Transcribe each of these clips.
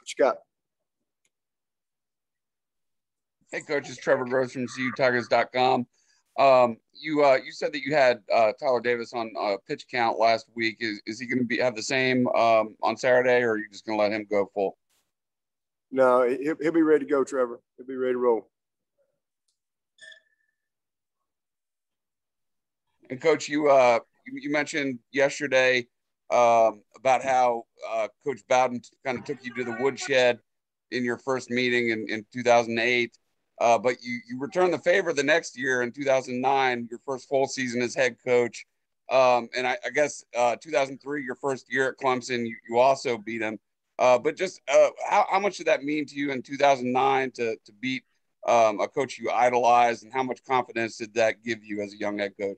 What you got? Hey, Coach, it's Trevor Gross from CUTigers.com. You said that you had Tyler Davis on pitch count last week. Is he going to have the same on Saturday, or are you just going to let him go full? No, he'll be ready to go, Trevor. He'll be ready to roll. And Coach, you mentioned yesterday about how Coach Bowden kind of took you to the woodshed in your first meeting in 2008. But you returned the favor the next year in 2009, your first full season as head coach. And I guess 2003, your first year at Clemson, you also beat him. But just how much did that mean to you in 2009 to beat a coach you idolized, and how much confidence did that give you as a young head coach?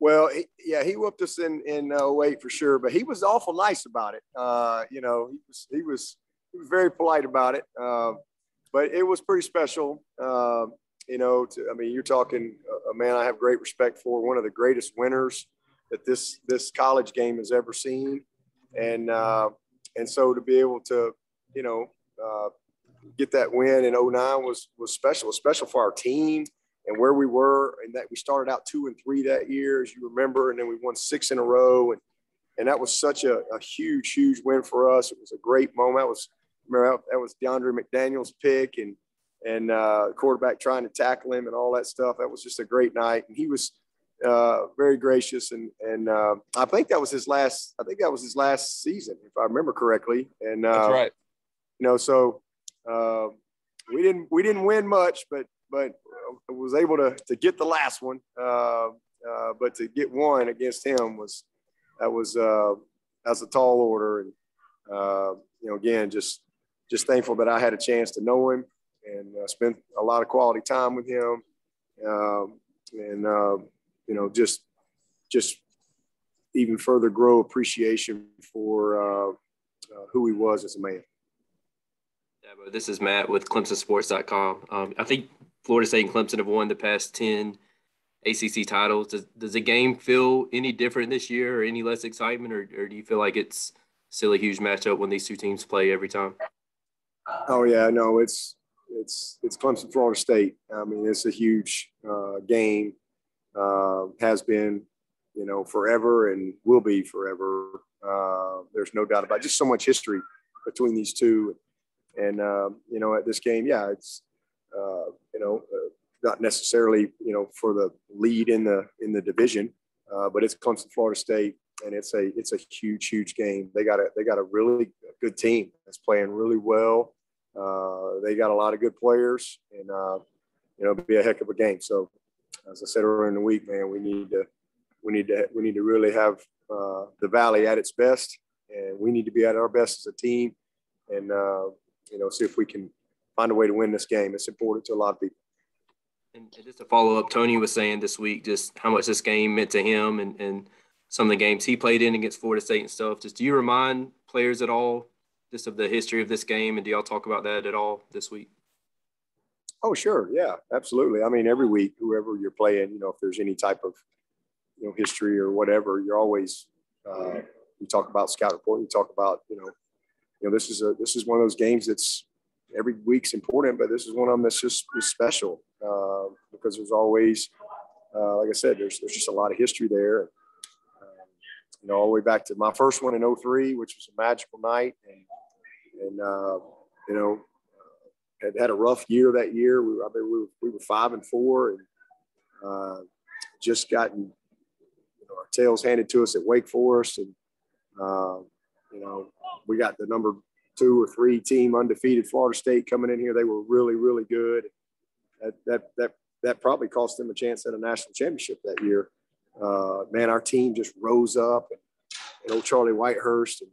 Well, he whooped us in 08 for sure, but he was awful nice about it. He was very polite about it. But it was pretty special. You're talking a man I have great respect for, one of the greatest winners that this college game has ever seen. And so to be able to, get that win in 09 was special. It was special for our team and where we were, and that we started out 2-3 that year, as you remember, and then we won 6 in a row. And that was such a huge, huge win for us. It was a great moment. That was DeAndre McDaniel's pick and quarterback trying to tackle him and all that stuff. That was just a great night. And he was very gracious. And I think that was his last season, if I remember correctly. And that's right. So we didn't win much, but I was able to get the last one. But to get one against him was a tall order. And again, just thankful that I had a chance to know him and spent a lot of quality time with him. Just even further grow appreciation for who he was as a man. Dabo, this is Matt with ClemsonSports.com. I think Florida State and Clemson have won the past 10 ACC titles. Does the game feel any different this year, or any less excitement, or do you feel like it's still a huge matchup when these two teams play every time? Oh yeah, no, it's Clemson, Florida State. I mean, it's a huge game. Has been, forever and will be forever. There's no doubt about it. Just so much history between these two. And at this game, yeah, it's not necessarily for the lead in the division, but it's Clemson, Florida State, and it's a huge game. They got a really good team that's playing really well. They got a lot of good players, and it'll be a heck of a game. So, as I said earlier in the week, man, we need to really have the Valley at its best, and we need to be at our best as a team, and see if we can find a way to win this game. It's important to a lot of people. And just to follow up, Tony was saying this week just how much this game meant to him and some of the games he played in against Florida State and stuff. Just do you remind players at all just of the history of this game, and do y'all talk about that at all this week? Oh, sure. Yeah, absolutely. I mean, every week, whoever you're playing, if there's any type of, history or whatever, you're always, you talk about scout report, you talk about, this is one of those games that's every week's important, but this is one of them that's just special because there's always, like I said, there's just a lot of history there. All the way back to my first one in 2003, which was a magical night. And had a rough year that year. We were 5-4 and just gotten, our tails handed to us at Wake Forest. And, we got the number 2 or 3 team undefeated Florida State coming in here. They were really, really good. That probably cost them a chance at a national championship that year. Man, our team just rose up, and Charlie Whitehurst and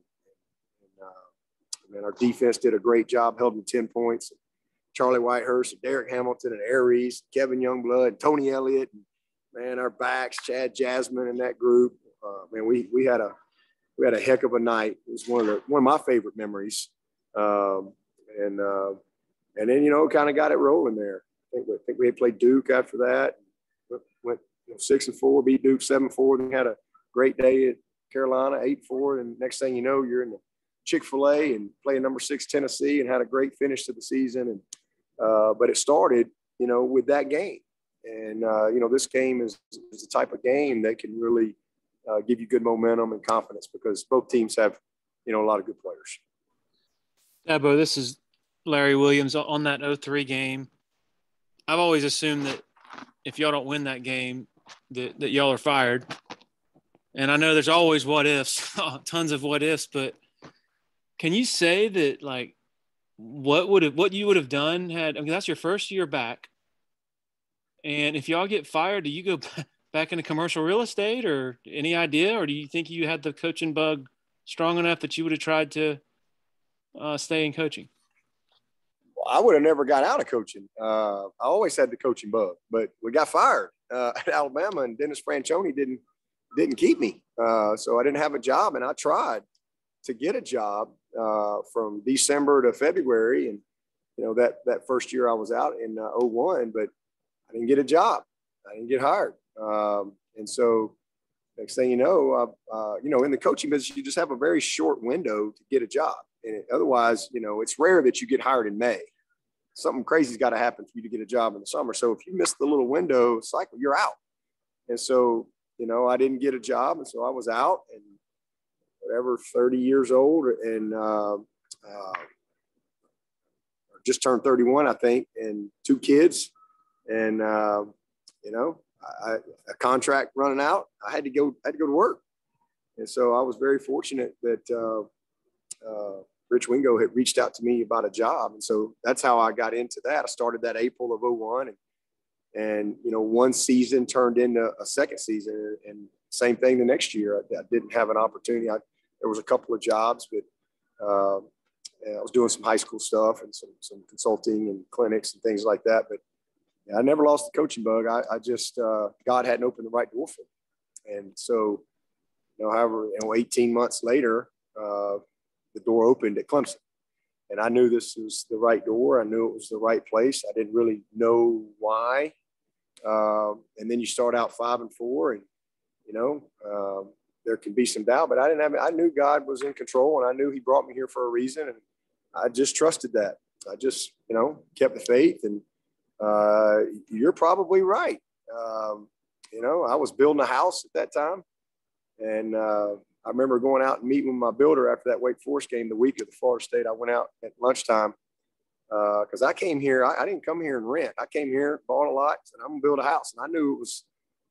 our defense did a great job, held them 10 points. Charlie Whitehurst and Derek Hamilton and Aries, Kevin Youngblood, and Tony Elliott, and man, our backs, Chad Jasmine and that group. Man, we had a heck of a night. It was one of my favorite memories. And then kind of got it rolling there. I think we had played Duke after that. Went 6-4, beat Duke 7-4, and had a great day at Carolina 8-4. And next thing you know, you're in Chick-fil-A and playing number 6 Tennessee and had a great finish to the season. And but it started, with that game. And, this game is the type of game that can really give you good momentum and confidence because both teams have, a lot of good players. Dabo, this is Larry Williams on that 0-3 game. I've always assumed that if y'all don't win that game, that y'all are fired. And I know there's always what ifs, tons of what ifs, but can you say that, like, what you would have done that's your first year back. And if y'all get fired, do you go back into commercial real estate or any idea? Or do you think you had the coaching bug strong enough that you would have tried to stay in coaching? Well, I would have never got out of coaching. I always had the coaching bug, but we got fired at Alabama, and Dennis Franchione didn't keep me. So I didn't have a job, and I tried to get a job from December to February. And, that first year I was out in 01, but I didn't get a job. I didn't get hired. And so next thing you know, in the coaching business, you just have a very short window to get a job. And otherwise, it's rare that you get hired in May. Something crazy's got to happen for you to get a job in the summer. So if you miss the little window cycle, you're out. And so, I didn't get a job. And so I was out and whatever, 30 years old and just turned 31, I think, and 2 kids. And, a contract running out, I had to go to work. And so I was very fortunate that Rich Wingo had reached out to me about a job. And so that's how I got into that. I started that April of 01 and one season turned into a second season, and same thing the next year. I didn't have an opportunity. There was a couple of jobs, but I was doing some high school stuff and some consulting and clinics and things like that. But I never lost the coaching bug. I just, God hadn't opened the right door for me. And so, however, 18 months later, the door opened at Clemson. And I knew this was the right door. I knew it was the right place. I didn't really know why. And then you start out 5-4 and, there can be some doubt, but I knew God was in control, and I knew he brought me here for a reason. And I just trusted that. I just, kept the faith. And you're probably right. I was building a house at that time. And I remember going out and meeting with my builder after that Wake Forest game the week of the Florida State. I went out at lunchtime because I came here. I didn't come here and rent. I came here, bought a lot, and I'm going to build a house. And I knew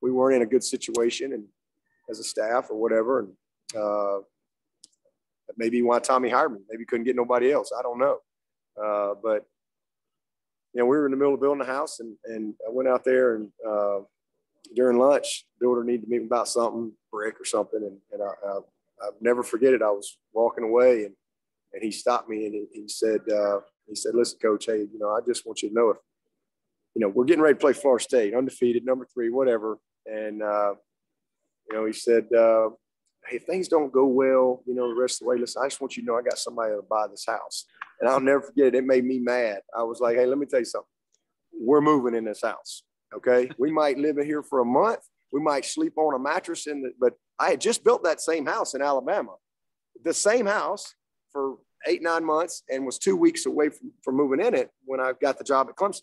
we weren't in a good situation and as a staff or whatever. And maybe why Tommy hired me. Maybe couldn't get nobody else. I don't know. But we were in the middle of building a house, and I went out there and during lunch, the builder needed to meet me about something, brick or something. And I'll never forget it. I was walking away and he stopped me and he said, listen, Coach, hey, I just want you to know if, we're getting ready to play Florida State, undefeated, number 3, whatever. And, he said, hey, if things don't go well, the rest of the way, listen, I just want you to know I got somebody that'll buy this house. And I'll never forget it. It made me mad. I was like, hey, let me tell you something. We're moving in this house. Okay. We might live in here for a month. We might sleep on a mattress but I had just built that same house in Alabama, the same house for 8-9 months, and was 2 weeks away from moving in it when I got the job at Clemson.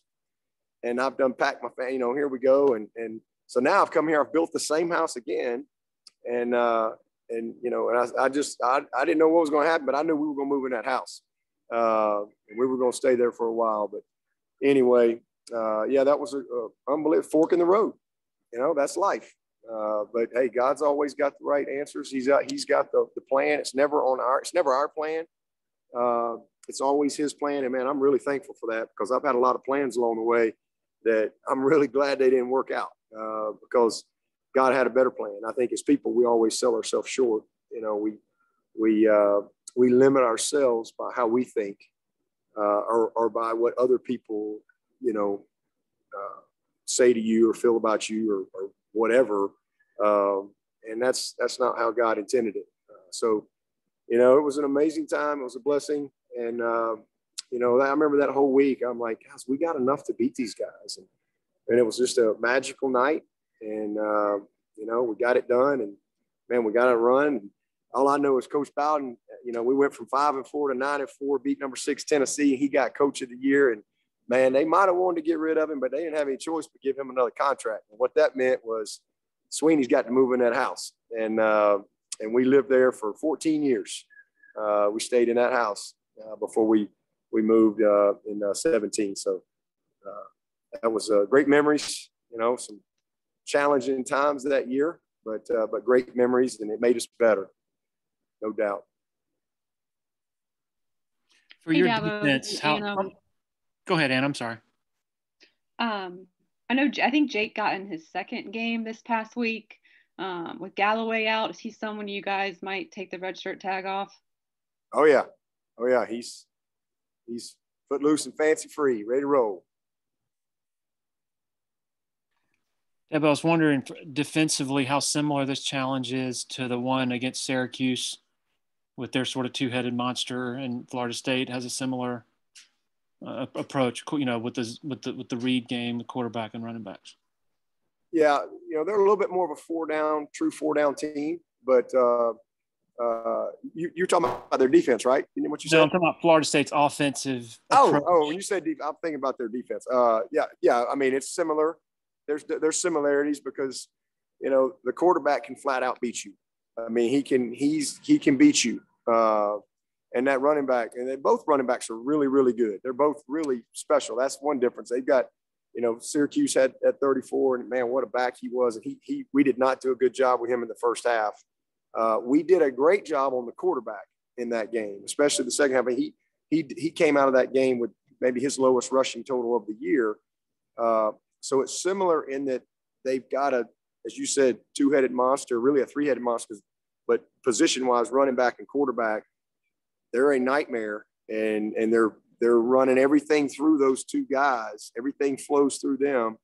And I've done packed my family, here we go. And so now I've come here, I've built the same house again. And I didn't know what was going to happen, but I knew we were going to move in that house. And we were going to stay there for a while. But anyway, that was an unbelievable fork in the road. That's life. But hey, God's always got the right answers. He's got the plan. It's never our plan. It's always his plan. And man, I'm really thankful for that because I've had a lot of plans along the way that I'm really glad they didn't work out because God had a better plan. I think as people, we always sell ourselves short. We limit ourselves by how we think or by what other people, say to you or feel about you or whatever. And that's not how God intended it. So, it was an amazing time. It was a blessing. And, I remember that whole week, I'm like, guys, we got enough to beat these guys. And it was just a magical night. And, we got it done and man, we got it run. And all I know is Coach Bowden, we went from 5-4 to 9-4, beat number 6 Tennessee, and he got coach of the year. And man, they might have wanted to get rid of him, but they didn't have any choice but give him another contract. And what that meant was Swinney's got to move in that house. And we lived there for 14 years. We stayed in that house before we moved in 17. So that was great memories, some challenging times that year, but great memories, and it made us better, no doubt. For your defense, go ahead, Ann. I'm sorry. I think Jake got in his second game this past week with Galloway out. Is he someone you guys might take the red shirt tag off? Oh yeah. He's footloose and fancy free, ready to roll. Yeah, but I was wondering defensively how similar this challenge is to the one against Syracuse with their sort of two-headed monster, and Florida State has a similar approach, with the read game, the quarterback and running backs. Yeah, they're a little bit more of a true four-down team, but you're talking about their defense, right? What you said? No, I'm talking about Florida State's offensive approach. When you said I'm thinking about their defense. Yeah. I mean, it's similar. There's similarities because, the quarterback can flat out beat you. I mean, he can beat you. And that running back, and both running backs are really, really good. They're both really special. That's one difference. They've got, Syracuse had at 34, and man, what a back he was. And we did not do a good job with him in the first half. We did a great job on the quarterback in that game, especially the second half. He came out of that game with maybe his lowest rushing total of the year. So it's similar in that they've got as you said, two-headed monster, really a three-headed monster, but position-wise, running back and quarterback, they're a nightmare, and they're running everything through those two guys. Everything flows through them,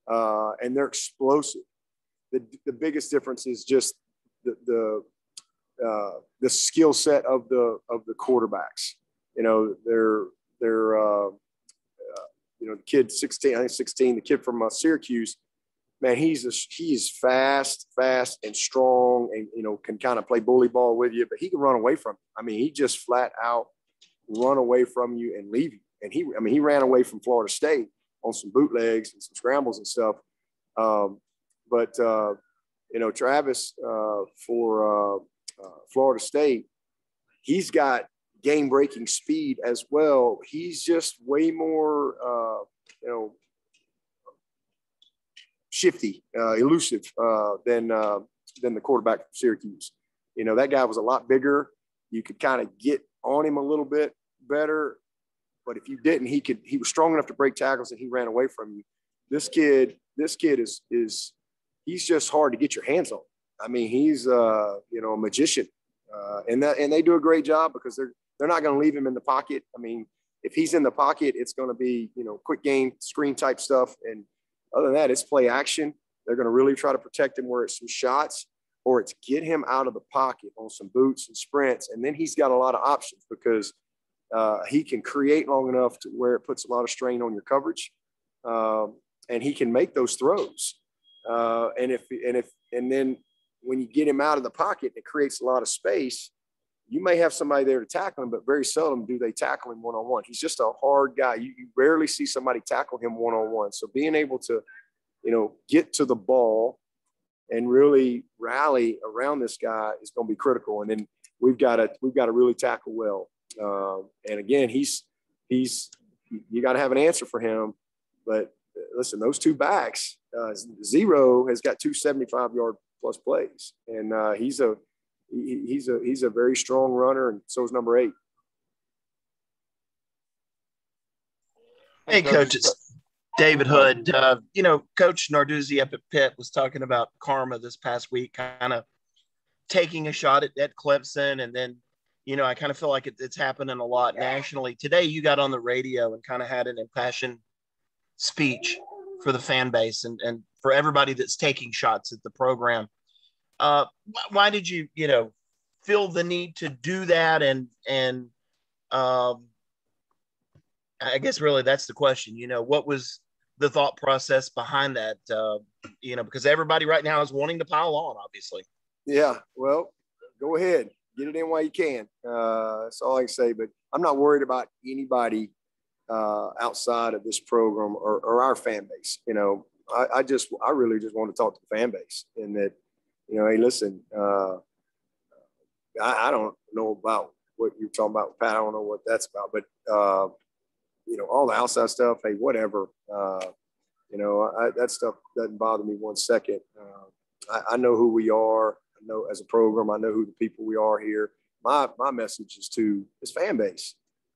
and they're explosive. The biggest difference is just the skill set of the quarterbacks. The kid 16, the kid from Syracuse, man, he is fast and strong, and can kind of play bully ball with you, but he can run away from you. I mean, he just flat out run away from you and leave you. And he ran away from Florida State on some bootlegs and some scrambles and stuff. But Travis for Florida State, he's got game-breaking speed as well. He's just way more, shifty, elusive than the quarterback from Syracuse. That guy was a lot bigger. You could kind of get on him a little bit better, but if you didn't, he was strong enough to break tackles, and he ran away from you. This kid is he's just hard to get your hands on. I mean, he's a magician, and they do a great job because they're not going to leave him in the pocket. I mean, if he's in the pocket, it's going to be quick game screen type stuff, and other than that, it's play action. They're going to really try to protect him where it's some shots, or it's get him out of the pocket on some boots and sprints, and then he's got a lot of options because he can create long enough to where it puts a lot of strain on your coverage, and he can make those throws. And then when you get him out of the pocket, it creates a lot of space. You may have somebody there to tackle him, but very seldom do they tackle him one-on-one. He's just a hard guy. You rarely see somebody tackle him one-on-one. So being able to, get to the ball and really rally around this guy is going to be critical. And then we've got to really tackle well. And again, you got to have an answer for him. But listen, those two backs, Zero has got 2 75-yard plus plays, and he's a very strong runner, and so is number 8. Hey, Coach, it's David Hood. Coach Narduzzi up at Pitt was talking about karma this past week, kind of taking a shot at Clemson, and then, I kind of feel like it's happening a lot nationally. Today, you got on the radio and kind of had an impassioned speech for the fan base and for everybody that's taking shots at the program. Why did you, feel the need to do that? And I guess really that's the question, what was the thought process behind that? Because everybody right now is wanting to pile on, obviously. Yeah, well, go ahead, get it in while you can. That's all I can say. But I'm not worried about anybody outside of this program or our fan base. You know, I really just want to talk to the fan base, and that, you know, hey, listen, I don't know about what you're talking about, Pat. I don't know what that's about, but you know, all the outside stuff, hey, whatever. You know, that stuff doesn't bother me one second. I know who we are. I know as a program, I know who the people we are here. My message is to this fan base.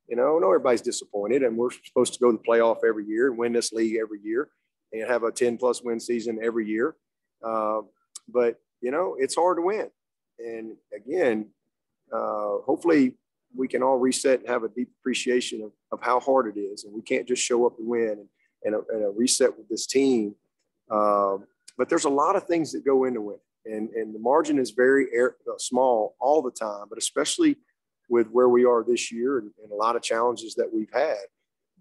You know, I know everybody's disappointed, and we're supposed to go to the playoff every year and win this league every year and have a 10-plus win season every year. But, you know, it's hard to win. And again, hopefully we can all reset and have a deep appreciation of how hard it is. And we can't just show up and win and a reset with this team. But there's a lot of things that go into winning. And the margin is very small all the time, but especially with where we are this year and a lot of challenges that we've had.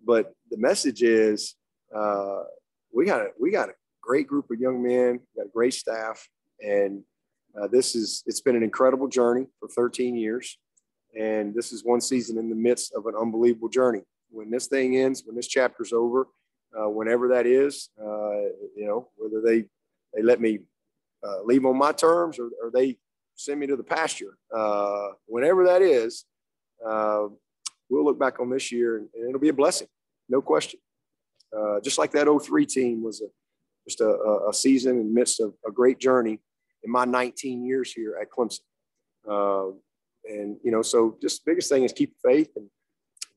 But the message is we got a great group of young men, got a great staff, and it's been an incredible journey for 13 years. And this is one season in the midst of an unbelievable journey. When this thing ends, when this chapter's over, whenever that is, you know, whether they let me leave on my terms or they send me to the pasture, whenever that is, we'll look back on this year and it'll be a blessing, no question. Just like that 03 team was just a season in the midst of a great journey in my 19 years here at Clemson. And, you know, so just the biggest thing is keep faith and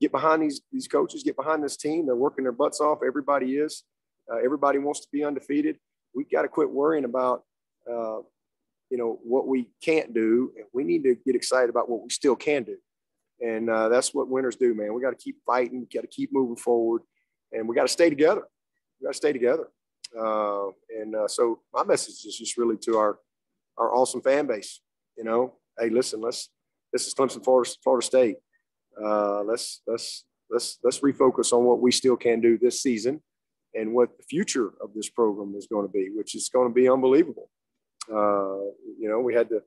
get behind these coaches, get behind this team. They're working their butts off. Everybody is. Everybody wants to be undefeated. We got to quit worrying about, you know, what we can't do. And we need to get excited about what we still can do. And that's what winners do, man. We got to keep fighting, got to keep moving forward, and we got to stay together. We got to stay together. So my message is just really to our awesome fan base. You know, hey, listen, this is Clemson, Florida State. Let's refocus on what we still can do this season and what the future of this program is going to be, which is going to be unbelievable. You know, we had the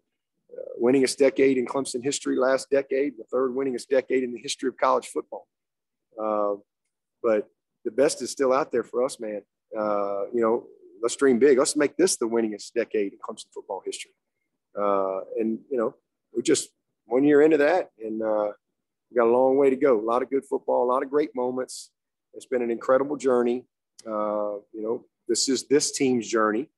winningest decade in Clemson history last decade, the third winningest decade in the history of college football. But the best is still out there for us, man. You know, let's dream big. Let's make this the winningest decade in Clemson football history. And, you know, we're just 1 year into that, and we got a long way to go. A lot of good football, a lot of great moments. It's been an incredible journey. You know, this is this team's journey.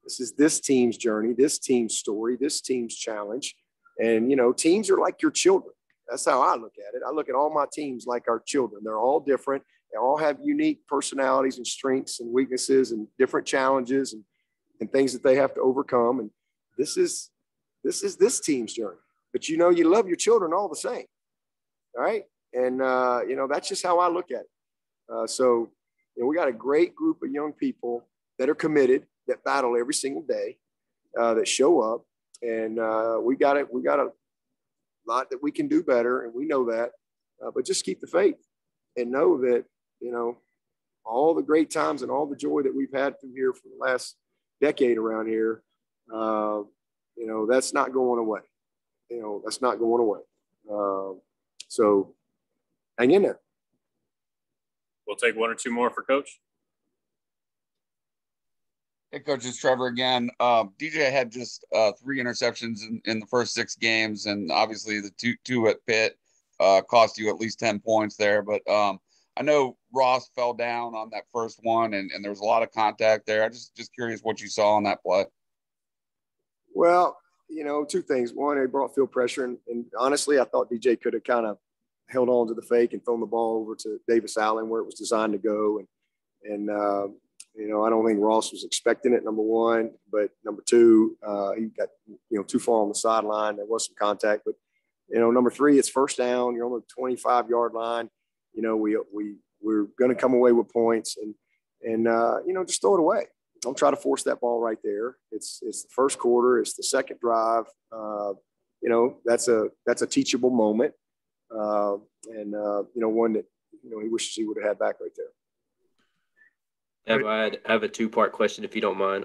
This is this team's journey, this team's story, this team's challenge. And, you know, teams are like your children. That's how I look at it. I look at all my teams like our children. They're all different. They all have unique personalities and strengths and weaknesses and different challenges and things that they have to overcome. And this is this team's journey. But, you know, you love your children all the same. All right. And, you know, that's just how I look at it. So, you know, we got a great group of young people that are committed, that battle every single day, that show up. And we got a lot that we can do better. And we know that. But just keep the faith and know that, you know, all the great times and all the joy that we've had through here for the last decade around here, you know, that's not going away. You know, that's not going away. So hang in there. We'll take one or two more for Coach. Hey, Coach, it's Trevor again. DJ had just 3 interceptions in the first 6 games, and obviously the two at Pitt cost you at least 10 points there. But I know Ross fell down on that first one, and there was a lot of contact there. I'm just curious what you saw on that play. Well, you know, 2 things. One, it brought field pressure, and honestly, I thought DJ could have kind of held on to the fake and thrown the ball over to Davis Allen where it was designed to go. And you know, I don't think Ross was expecting it, number one. But number 2, he got, you know, too far on the sideline. There was some contact. But, you know, number 3, it's first down. You're on the 25-yard line. You know, we're going to come away with points. And you know, just throw it away. Don't try to force that ball right there. It's the first quarter. It's the second drive. You know, that's a teachable moment. You know, one that, you know, he wishes he would have had back right there. I have a 2-part question, if you don't mind.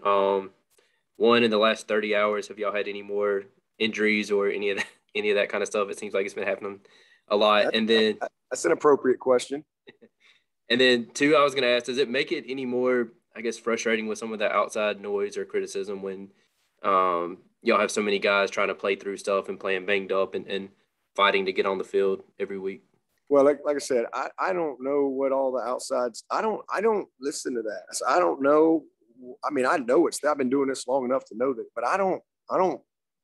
One, in the last 30 hours, have y'all had any more injuries or any any of that kind of stuff? It seems like it's been happening a lot. And then that's an appropriate question. And then two, I was going to ask, does it make it any more, I guess, frustrating with some of the outside noise or criticism when y'all have so many guys trying to play through stuff and playing banged up and fighting to get on the field every week? Well, like I said, I don't know what all the outsides. I don't listen to that. So I don't know. I mean, I know I've been doing this long enough to know that, but I don't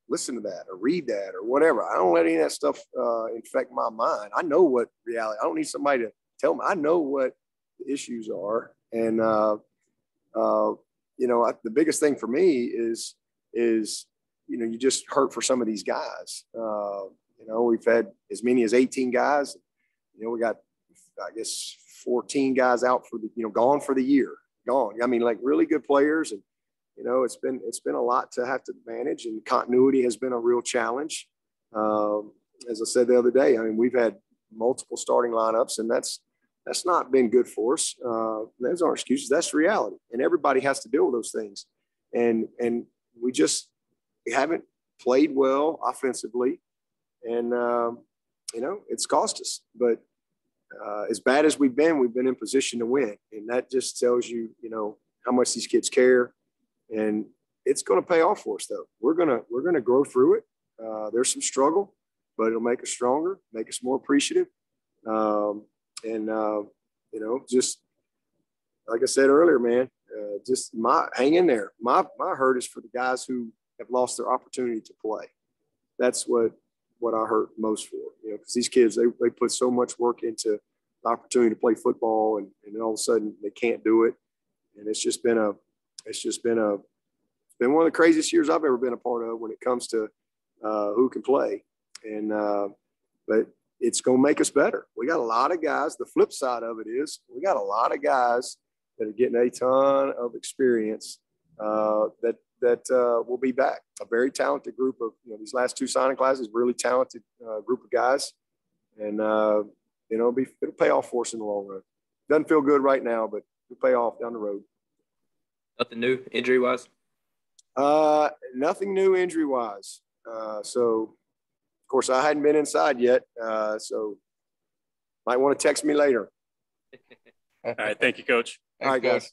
listen to that or read that or whatever. I don't let any of that stuff infect my mind. I know what reality. I don't need somebody to tell me. I know what the issues are, and the biggest thing for me is you just hurt for some of these guys. We've had as many as 18 guys. We got, I guess, 14 guys out for gone for the year. Gone. I mean, like really good players, and it's been a lot to have to manage, and continuity has been a real challenge. As I said the other day, I mean, we've had multiple starting lineups, and that's not been good for us. Those aren't excuses. That's reality, and everybody has to deal with those things. And we haven't played well offensively, and it's cost us. But as bad as we've been in position to win, and that just tells you, how much these kids care, and it's going to pay off for us. Though we're gonna grow through it. There's some struggle, but it'll make us stronger, make us more appreciative, just like I said earlier, man, hang in there. My hurt is for the guys who have lost their opportunity to play. That's what I hurt most for, because these kids, they put so much work into the opportunity to play football, and then all of a sudden they can't do it. And it's been one of the craziest years I've ever been a part of when it comes to who can play. And, but it's going to make us better. We got a lot of guys. The flip side of it is we got a lot of guys that are getting a ton of experience that will be back. A very talented group of, these last two signing classes, really talented group of guys. And, it'll pay off for us in the long run. Doesn't feel good right now, but it'll pay off down the road. Nothing new injury-wise? Nothing new injury-wise. So, of course, I hadn't been inside yet, so might want to text me later. All right. Thank you, Coach. All right, guys.